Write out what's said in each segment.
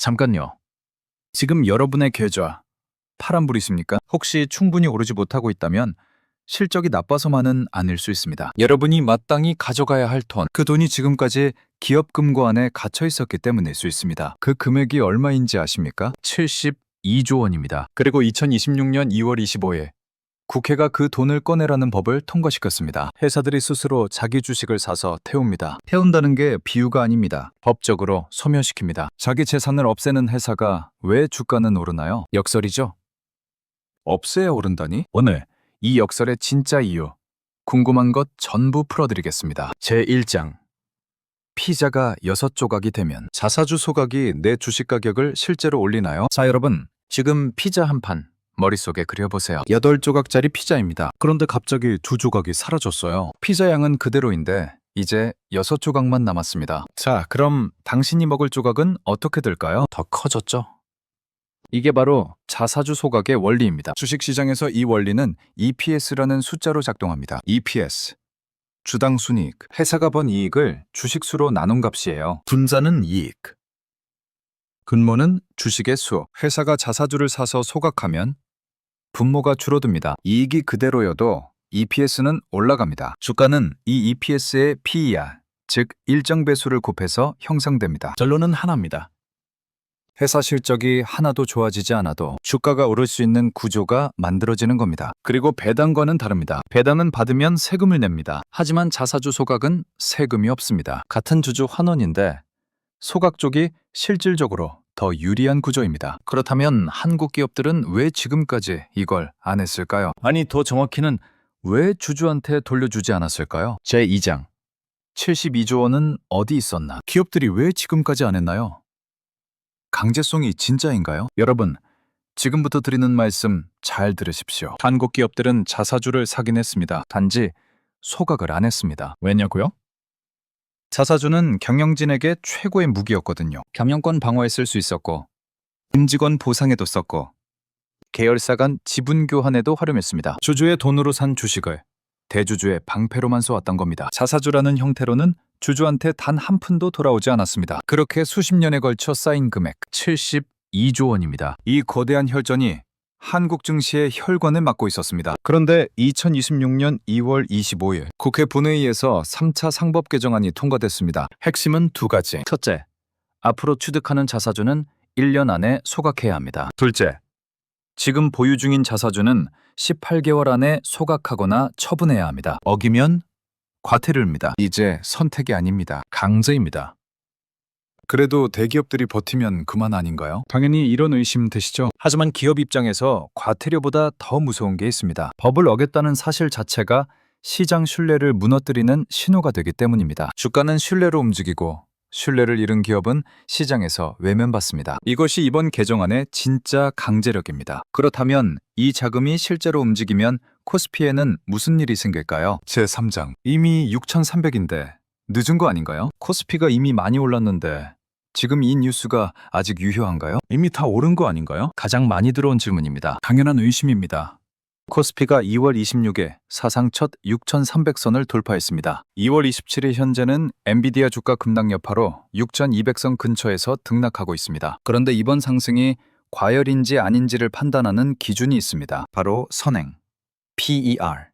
잠깐요. 지금 여러분의 계좌 파란불이십니까? 혹시 충분히 오르지 못하고 있다면 실적이 나빠서만은 아닐 수 있습니다. 여러분이 마땅히 가져가야 할 돈, 그 돈이 지금까지 기업 금고 안에 갇혀 있었기 때문일 수 있습니다. 그 금액이 얼마인지 아십니까? 72조 원입니다. 그리고 2026년 2월 25일 국회가 그 돈을 꺼내라는 법을 통과시켰습니다. 회사들이 스스로 자기 주식을 사서 태웁니다. 태운다는 게 비유가 아닙니다. 법적으로 소멸시킵니다. 자기 재산을 없애는 회사가 왜 주가는 오르나요? 역설이죠. 없애야 오른다니? 오늘 이 역설의 진짜 이유, 궁금한 것 전부 풀어드리겠습니다. 제1장. 피자가 6조각이 되면 자사주 소각이 내 주식 가격을 실제로 올리나요? 자, 여러분, 지금 피자 한 판 머릿속에 그려보세요. 8조각짜리 피자입니다. 그런데 갑자기 2조각이 사라졌어요. 피자 양은 그대로인데 이제 6조각만 남았습니다. 자, 그럼 당신이 먹을 조각은 어떻게 될까요? 더 커졌죠? 이게 바로 자사주 소각의 원리입니다. 주식시장에서 이 원리는 EPS라는 숫자로 작동합니다. EPS, 주당 순이익, 회사가 번 이익을 주식수로 나눈 값이에요. 분자는 이익, 근모는 주식의 수. 회사가 자사주를 사서 소각하면 분모가 줄어듭니다. 이익이 그대로여도 EPS는 올라갑니다. 주가는 이 EPS의 PER, 즉 일정 배수를 곱해서 형성됩니다. 결론은 하나입니다. 회사 실적이 하나도 좋아지지 않아도 주가가 오를 수 있는 구조가 만들어지는 겁니다. 그리고 배당과는 다릅니다. 배당은 받으면 세금을 냅니다. 하지만 자사주 소각은 세금이 없습니다. 같은 주주 환원인데 소각 쪽이 실질적으로 더 유리한 구조입니다. 그렇다면 한국 기업들은 왜 지금까지 이걸 안 했을까요? 아니, 더 정확히는 왜 주주한테 돌려주지 않았을까요? 제2장. 72조 원은 어디 있었나? 기업들이 왜 지금까지 안 했나요? 강제성이 진짜인가요? 여러분, 지금부터 드리는 말씀 잘 들으십시오. 한국 기업들은 자사주를 사긴 했습니다. 단지 소각을 안 했습니다. 왜냐고요? 자사주는 경영진에게 최고의 무기였거든요. 경영권 방어에 쓸 수 있었고, 임직원 보상에도 썼고, 계열사 간 지분 교환에도 활용했습니다. 주주의 돈으로 산 주식을 대주주의 방패로만 쏘았던 겁니다. 자사주라는 형태로는 주주한테 단 한 푼도 돌아오지 않았습니다. 그렇게 수십 년에 걸쳐 쌓인 금액 72조 원입니다. 이 거대한 혈전이 한국 증시의 혈관을 막고 있었습니다. 그런데 2026년 2월 25일 국회 본회의에서 3차 상법 개정안이 통과됐습니다. 핵심은 두 가지. 첫째, 앞으로 취득하는 자사주는 1년 안에 소각해야 합니다. 둘째, 지금 보유 중인 자사주는 18개월 안에 소각하거나 처분해야 합니다. 어기면 과태료입니다. 이제 선택이 아닙니다. 강제입니다. 그래도 대기업들이 버티면 그만 아닌가요? 당연히 이런 의심 드시죠? 하지만 기업 입장에서 과태료보다 더 무서운 게 있습니다. 법을 어겼다는 사실 자체가 시장 신뢰를 무너뜨리는 신호가 되기 때문입니다. 주가는 신뢰로 움직이고 신뢰를 잃은 기업은 시장에서 외면받습니다. 이것이 이번 개정안의 진짜 강제력입니다. 그렇다면 이 자금이 실제로 움직이면 코스피에는 무슨 일이 생길까요? 제3장. 이미 6,300인데 늦은 거 아닌가요? 코스피가 이미 많이 올랐는데 지금 이 뉴스가 아직 유효한가요? 이미 다 오른 거 아닌가요? 가장 많이 들어온 질문입니다. 당연한 의심입니다. 코스피가 2월 26일 사상 첫 6,300선을 돌파했습니다. 2월 27일 현재는 엔비디아 주가 급락 여파로 6,200선 근처에서 등락하고 있습니다. 그런데 이번 상승이 과열인지 아닌지를 판단하는 기준이 있습니다. 바로 선행, PER,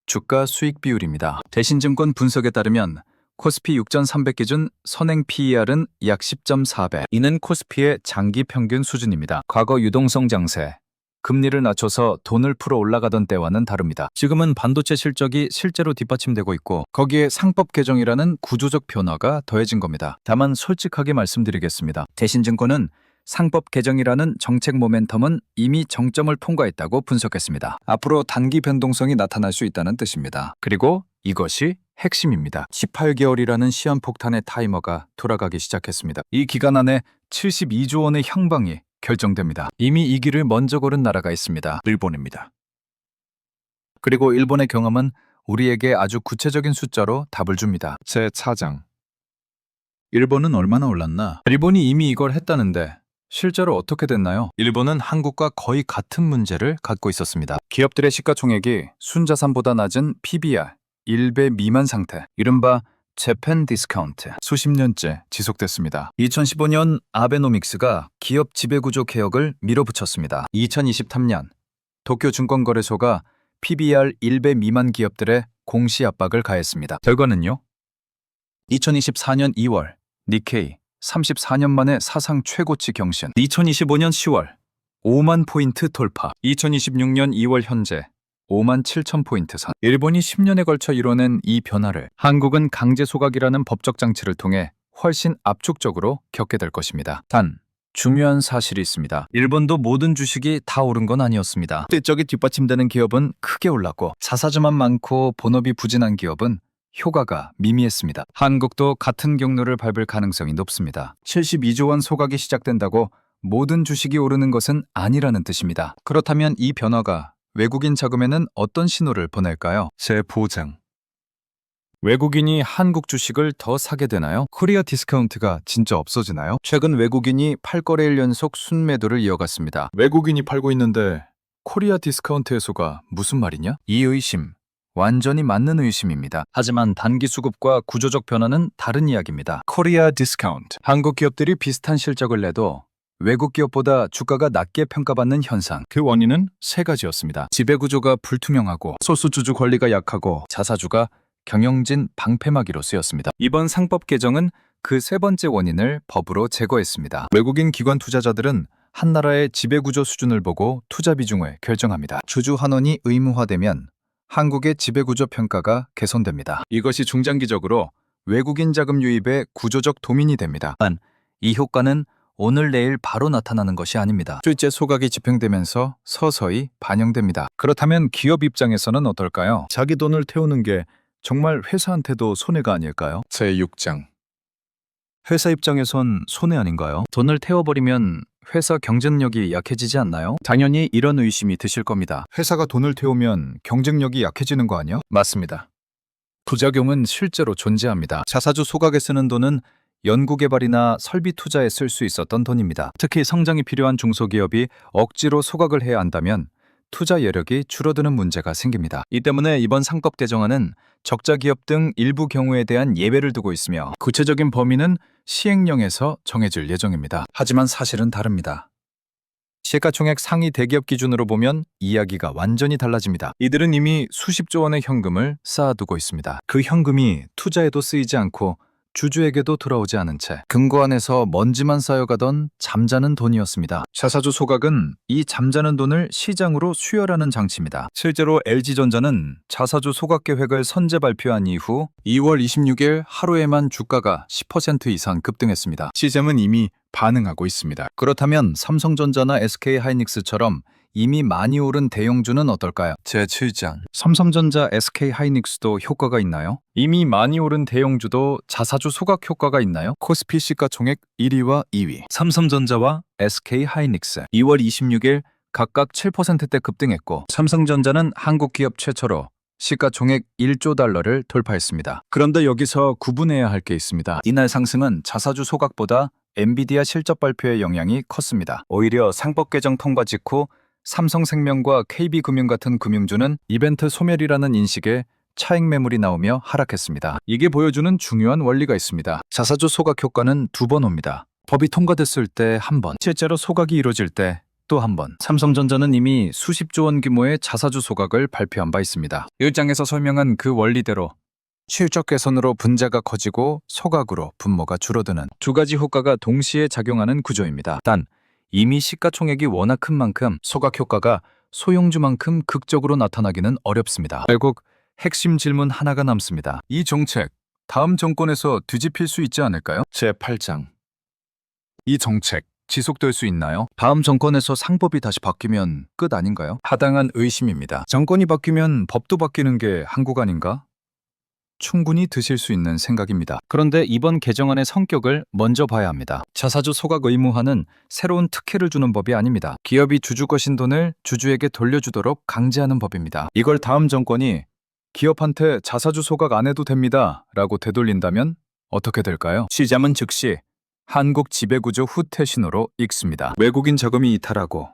주가 수익 비율입니다. 대신증권 분석에 따르면 코스피 6,300 기준 선행 PER은 약 10.4배. 이는 코스피의 장기 평균 수준입니다. 과거 유동성 장세, 금리를 낮춰서 돈을 풀어 올라가던 때와는 다릅니다. 지금은 반도체 실적이 실제로 뒷받침되고 있고 거기에 상법 개정이라는 구조적 변화가 더해진 겁니다. 다만 솔직하게 말씀드리겠습니다. 대신증권은 상법 개정이라는 정책 모멘텀은 이미 정점을 통과했다고 분석했습니다. 앞으로 단기 변동성이 나타날 수 있다는 뜻입니다. 그리고 이것이 핵심입니다. 18개월이라는 시한폭탄의 타이머가 돌아가기 시작했습니다. 이 기간 안에 72조 원의 향방이 결정됩니다. 이미 이 길을 먼저 걸은 나라가 있습니다. 일본입니다. 그리고 일본의 경험은 우리에게 아주 구체적인 숫자로 답을 줍니다. 제4장. 일본은 얼마나 올랐나? 일본이 이미 이걸 했다는데 실제로 어떻게 됐나요? 일본은 한국과 거의 같은 문제를 갖고 있었습니다. 기업들의 시가총액이 순자산보다 낮은 PBR 1배 미만 상태, 이른바 재팬 디스카운트 수십 년째 지속됐습니다. 2015년 아베노믹스가 기업 지배구조 개혁을 밀어붙였습니다. 2023년 도쿄 증권거래소가 PBR 1배 미만 기업들의 공시 압박을 가했습니다. 결과는요? 2024년 2월 니케이 34년 만에 사상 최고치 경신, 2025년 10월 5만 포인트 돌파, 2026년 2월 현재 5만 7천 포인트 선. 일본이 10년에 걸쳐 이뤄낸 이 변화를 한국은 강제 소각이라는 법적 장치를 통해 훨씬 압축적으로 겪게 될 것입니다. 단 중요한 사실이 있습니다. 일본도 모든 주식이 다 오른 건 아니었습니다. 실적이 뒷받침되는 기업은 크게 올랐고 자사주만 많고 본업이 부진한 기업은 효과가 미미했습니다. 한국도 같은 경로를 밟을 가능성이 높습니다. 72조 원 소각이 시작된다고 모든 주식이 오르는 것은 아니라는 뜻입니다. 그렇다면 이 변화가 외국인 자금에는 어떤 신호를 보낼까요? 제 보장. 외국인이 한국 주식을 더 사게 되나요? 코리아 디스카운트가 진짜 없어지나요? 최근 외국인이 8거래일 연속 순매도를 이어갔습니다. 외국인이 팔고 있는데 코리아 디스카운트 해소가 무슨 말이냐? 이 의심, 완전히 맞는 의심입니다. 하지만 단기 수급과 구조적 변화는 다른 이야기입니다. 코리아 디스카운트. 한국 기업들이 비슷한 실적을 내도 외국 기업보다 주가가 낮게 평가받는 현상. 그 원인은 세 가지였습니다. 지배구조가 불투명하고 소수주주 권리가 약하고 자사주가 경영진 방패막이로 쓰였습니다. 이번 상법 개정은 그 세 번째 원인을 법으로 제거했습니다. 외국인 기관 투자자들은 한 나라의 지배구조 수준을 보고 투자 비중을 결정합니다. 주주 환원이 의무화되면 한국의 지배구조 평가가 개선됩니다. 이것이 중장기적으로 외국인 자금 유입의 구조적 도민이 됩니다. 단, 이 효과는 오늘 내일 바로 나타나는 것이 아닙니다. 실제 소각이 집행되면서 서서히 반영됩니다. 그렇다면 기업 입장에서는 어떨까요? 자기 돈을 태우는 게 정말 회사한테도 손해가 아닐까요? 제6장. 회사 입장에선 손해 아닌가요? 돈을 태워버리면 회사 경쟁력이 약해지지 않나요? 당연히 이런 의심이 드실 겁니다. 회사가 돈을 태우면 경쟁력이 약해지는 거 아니야? 맞습니다. 부작용은 실제로 존재합니다. 자사주 소각에 쓰는 돈은 연구개발이나 설비 투자에 쓸 수 있었던 돈입니다. 특히 성장이 필요한 중소기업이 억지로 소각을 해야 한다면 투자 여력이 줄어드는 문제가 생깁니다. 이 때문에 이번 상법 개정안은 적자 기업 등 일부 경우에 대한 예외를 두고 있으며 구체적인 범위는 시행령에서 정해질 예정입니다. 하지만 사실은 다릅니다. 시가총액 상위 대기업 기준으로 보면 이야기가 완전히 달라집니다. 이들은 이미 수십조 원의 현금을 쌓아두고 있습니다. 그 현금이 투자에도 쓰이지 않고 주주에게도 돌아오지 않은 채 금고 안에서 먼지만 쌓여가던 잠자는 돈이었습니다. 자사주 소각은 이 잠자는 돈을 시장으로 수혈하는 장치입니다. 실제로 LG전자는 자사주 소각 계획을 선제 발표한 이후 2월 26일 하루에만 주가가 10% 이상 급등했습니다. 시장은 이미 반응하고 있습니다. 그렇다면 삼성전자나 SK하이닉스처럼 이미 많이 오른 대형주는 어떨까요? 제7장. 삼성전자, SK하이닉스도 효과가 있나요? 이미 많이 오른 대형주도 자사주 소각 효과가 있나요? 코스피 시가총액 1위와 2위. 삼성전자와 SK하이닉스 2월 26일 각각 7%대 급등했고 삼성전자는 한국 기업 최초로 시가총액 1조 달러를 돌파했습니다. 그런데 여기서 구분해야 할 게 있습니다. 이날 상승은 자사주 소각보다 엔비디아 실적 발표의 영향이 컸습니다. 오히려 상법 개정 통과 직후 삼성생명과 KB금융 같은 금융주는 이벤트 소멸이라는 인식에 차익 매물이 나오며 하락했습니다. 이게 보여주는 중요한 원리가 있습니다. 자사주 소각 효과는 두 번 옵니다. 법이 통과됐을 때 한 번, 실제로 소각이 이루어질 때 또 한 번. 삼성전자는 이미 수십조 원 규모의 자사주 소각을 발표한 바 있습니다. 1장에서 설명한 그 원리대로 실적 개선으로 분자가 커지고 소각으로 분모가 줄어드는 두 가지 효과가 동시에 작용하는 구조입니다. 단 이미 시가총액이 워낙 큰 만큼 소각 효과가 소형주만큼 극적으로 나타나기는 어렵습니다. 결국 핵심 질문 하나가 남습니다. 이 정책, 다음 정권에서 뒤집힐 수 있지 않을까요? 제8장. 이 정책, 지속될 수 있나요? 다음 정권에서 상법이 다시 바뀌면 끝 아닌가요? 타당한 의심입니다. 정권이 바뀌면 법도 바뀌는 게 한국 아닌가? 충분히 드실 수 있는 생각입니다. 그런데 이번 개정안의 성격을 먼저 봐야 합니다. 자사주 소각 의무화는 새로운 특혜를 주는 법이 아닙니다. 기업이 주주 거신 돈을 주주에게 돌려주도록 강제하는 법입니다. 이걸 다음 정권이 기업한테 자사주 소각 안 해도 됩니다 라고 되돌린다면 어떻게 될까요? 시장은 즉시 한국 지배구조 후퇴 신호로 읽습니다. 외국인 자금이 이탈하고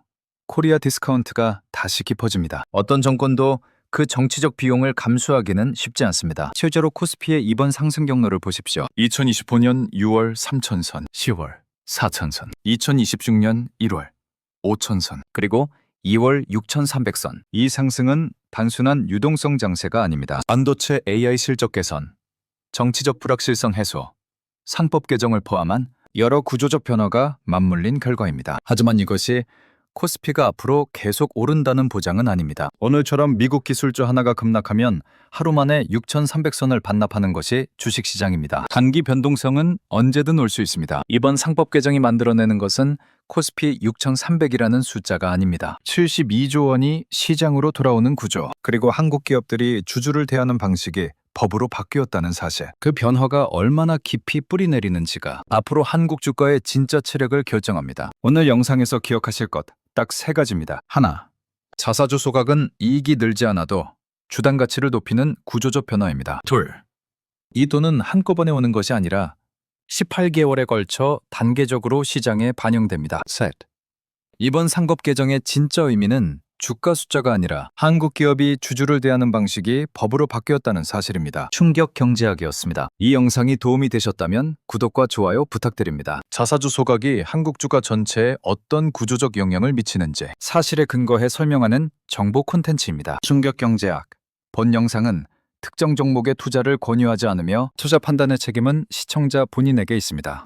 코리아 디스카운트가 다시 깊어집니다. 어떤 정권도 그 정치적 비용을 감수하기는 쉽지 않습니다. 실제로 코스피의 이번 상승 경로를 보십시오. 2025년 6월 3천선, 10월 4천선, 2026년 1월 5천선, 그리고 2월 6,300선. 이 상승은 단순한 유동성 장세가 아닙니다. 반도체 AI 실적 개선, 정치적 불확실성 해소, 상법 개정을 포함한 여러 구조적 변화가 맞물린 결과입니다. 하지만 이것이 코스피가 앞으로 계속 오른다는 보장은 아닙니다. 오늘처럼 미국 기술주 하나가 급락하면 하루 만에 6,300선을 반납하는 것이 주식시장입니다. 단기 변동성은 언제든 올 수 있습니다. 이번 상법 개정이 만들어내는 것은 코스피 6,300이라는 숫자가 아닙니다. 72조 원이 시장으로 돌아오는 구조, 그리고 한국 기업들이 주주를 대하는 방식이 법으로 바뀌었다는 사실. 그 변화가 얼마나 깊이 뿌리 내리는지가 앞으로 한국 주가의 진짜 체력을 결정합니다. 오늘 영상에서 기억하실 것 딱 3가지입니다. 하나, 자사주 소각은 이익이 늘지 않아도 주당 가치를 높이는 구조적 변화입니다. 둘, 이 돈은 한꺼번에 오는 것이 아니라 18개월에 걸쳐 단계적으로 시장에 반영됩니다. 셋, 이번 상법 개정의 진짜 의미는 주가 숫자가 아니라 한국 기업이 주주를 대하는 방식이 법으로 바뀌었다는 사실입니다. 충격 경제학이었습니다. 이 영상이 도움이 되셨다면 구독과 좋아요 부탁드립니다. 자사주 소각이 한국 주가 전체에 어떤 구조적 영향을 미치는지 사실에 근거해 설명하는 정보 콘텐츠입니다. 충격 경제학. 본 영상은 특정 종목의 투자를 권유하지 않으며 투자 판단의 책임은 시청자 본인에게 있습니다.